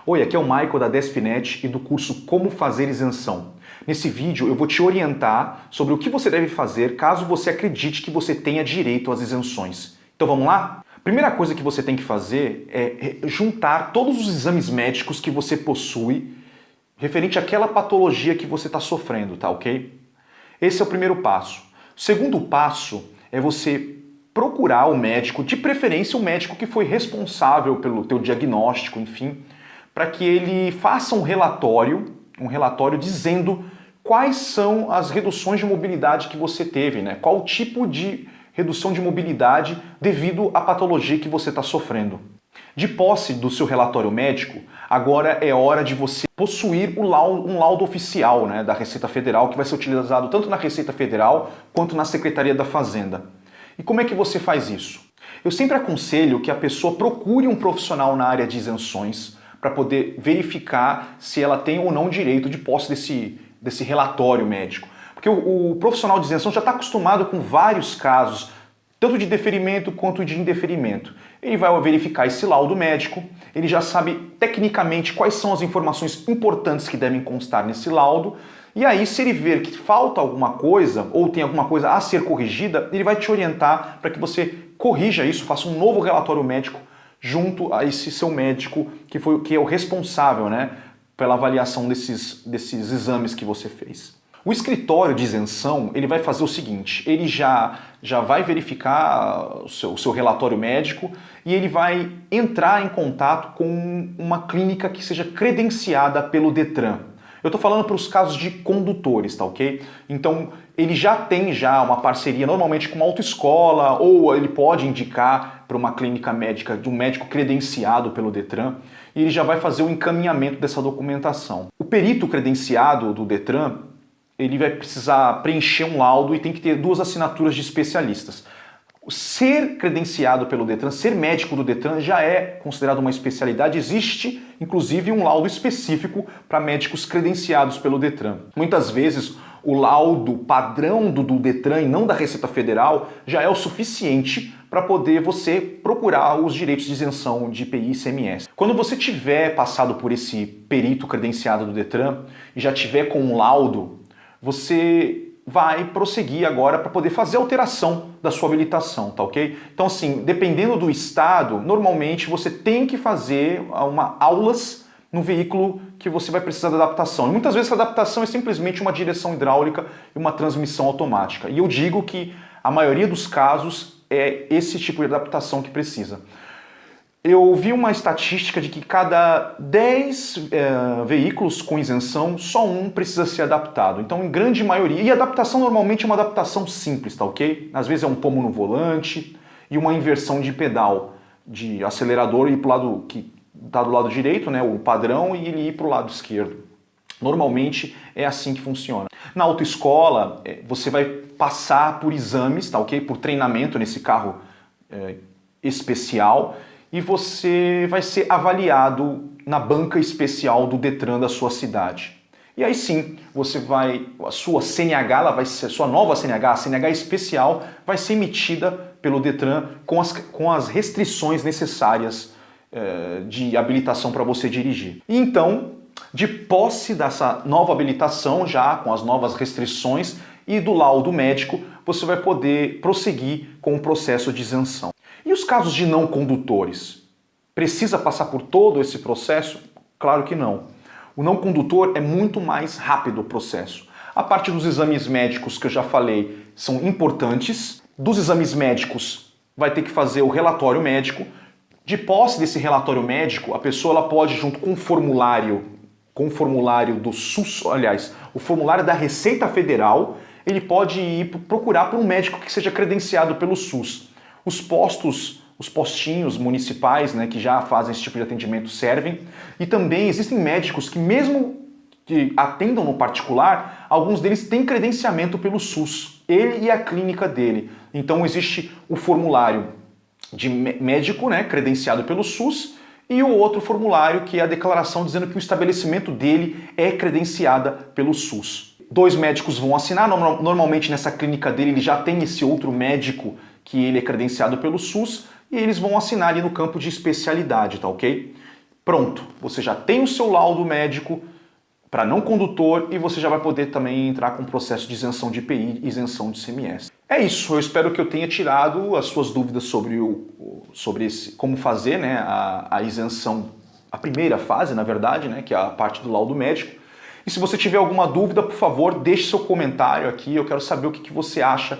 Oi, aqui é o Michael da Despinet e do curso Como Fazer Isenção. Nesse vídeo eu vou te orientar sobre o que você deve fazer caso você acredite que você tenha direito às isenções. Então vamos lá? Primeira coisa que você tem que fazer é juntar todos os exames médicos que você possui referente àquela patologia que você está sofrendo, tá ok? Esse é o primeiro passo. O segundo passo é você procurar o médico, de preferência o médico que foi responsável pelo teu diagnóstico, enfim, para que ele faça um relatório dizendo quais são as reduções de mobilidade que você teve, né? Qual o tipo de redução de mobilidade devido à patologia que você está sofrendo. De posse do seu relatório médico, agora é hora de você possuir um laudo oficial, né, da Receita Federal, que vai ser utilizado tanto na Receita Federal quanto na Secretaria da Fazenda. E como é que você faz isso? Eu sempre aconselho que a pessoa procure um profissional na área de isenções para poder verificar se ela tem ou não direito de posse desse relatório médico. Porque o profissional de isenção já está acostumado com vários casos, tanto de deferimento quanto de indeferimento. Ele vai verificar esse laudo médico, ele já sabe tecnicamente quais são as informações importantes que devem constar nesse laudo, e aí se ele ver que falta alguma coisa ou tem alguma coisa a ser corrigida, ele vai te orientar para que você corrija isso, faça um novo relatório médico junto a esse seu médico que é o responsável, né, pela avaliação desses exames que você fez. O escritório de isenção, ele vai fazer o seguinte, ele já vai verificar o seu relatório médico e ele vai entrar em contato com uma clínica que seja credenciada pelo Detran. Eu estou falando para os casos de condutores, tá ok? Então, ele já tem uma parceria normalmente com uma autoescola ou ele pode indicar para uma clínica médica de um médico credenciado pelo Detran e ele já vai fazer o encaminhamento dessa documentação. O perito credenciado do Detran, ele vai precisar preencher um laudo e tem que ter 2 assinaturas de especialistas. Ser credenciado pelo Detran, ser médico do Detran já é considerado uma especialidade. Existe, inclusive, um laudo específico para médicos credenciados pelo Detran. Muitas vezes, o laudo padrão do Detran e não da Receita Federal já é o suficiente para poder você procurar os direitos de isenção de IPI e ICMS. Quando você tiver passado por esse perito credenciado do Detran e já tiver com um laudo, você vai prosseguir agora para poder fazer a alteração da sua habilitação, tá ok? Então assim, dependendo do estado, normalmente você tem que fazer aulas no veículo que você vai precisar da adaptação. E muitas vezes a adaptação é simplesmente uma direção hidráulica e uma transmissão automática. E eu digo que a maioria dos casos é esse tipo de adaptação que precisa. Eu vi uma estatística de que cada 10 veículos com isenção, só um precisa ser adaptado. Então, em grande maioria, e a adaptação normalmente é uma adaptação simples, tá ok? Às vezes é um pomo no volante e uma inversão de pedal, de acelerador e ir para o lado que está do lado direito, né, o padrão, e ele ir para o lado esquerdo. Normalmente é assim que funciona. Na autoescola, você vai passar por exames, tá ok? Por treinamento nesse carro especial, e você vai ser avaliado na banca especial do Detran da sua cidade. E aí sim, a sua CNH, a sua nova CNH, a CNH especial, vai ser emitida pelo Detran com as restrições necessárias de habilitação para você dirigir. E então, de posse dessa nova habilitação, já com as novas restrições e do laudo médico, você vai poder prosseguir com o processo de isenção. E os casos de não condutores? Precisa passar por todo esse processo? Claro que não. O não condutor é muito mais rápido o processo. A parte dos exames médicos que eu já falei são importantes. Dos exames médicos vai ter que fazer o relatório médico. De posse desse relatório médico, a pessoa ela pode, junto com o formulário do SUS, aliás, o formulário da Receita Federal, ele pode ir procurar por um médico que seja credenciado pelo SUS. Os postinhos municipais, né, que já fazem esse tipo de atendimento servem, e também existem médicos que mesmo que atendam no particular, alguns deles têm credenciamento pelo SUS, ele e a clínica dele. Então existe o formulário de médico, né, credenciado pelo SUS, e o outro formulário que é a declaração dizendo que o estabelecimento dele é credenciada pelo SUS. 2 médicos vão assinar, normalmente nessa clínica dele ele já tem esse outro médico que ele é credenciado pelo SUS, e eles vão assinar ali no campo de especialidade, tá ok? Pronto, você já tem o seu laudo médico para não condutor e você já vai poder também entrar com o processo de isenção de IPI e isenção de ICMS. É isso, eu espero que eu tenha tirado as suas dúvidas sobre como fazer, né, a isenção, a primeira fase, na verdade, né, que é a parte do laudo médico. E se você tiver alguma dúvida, por favor, deixe seu comentário aqui, eu quero saber o que você acha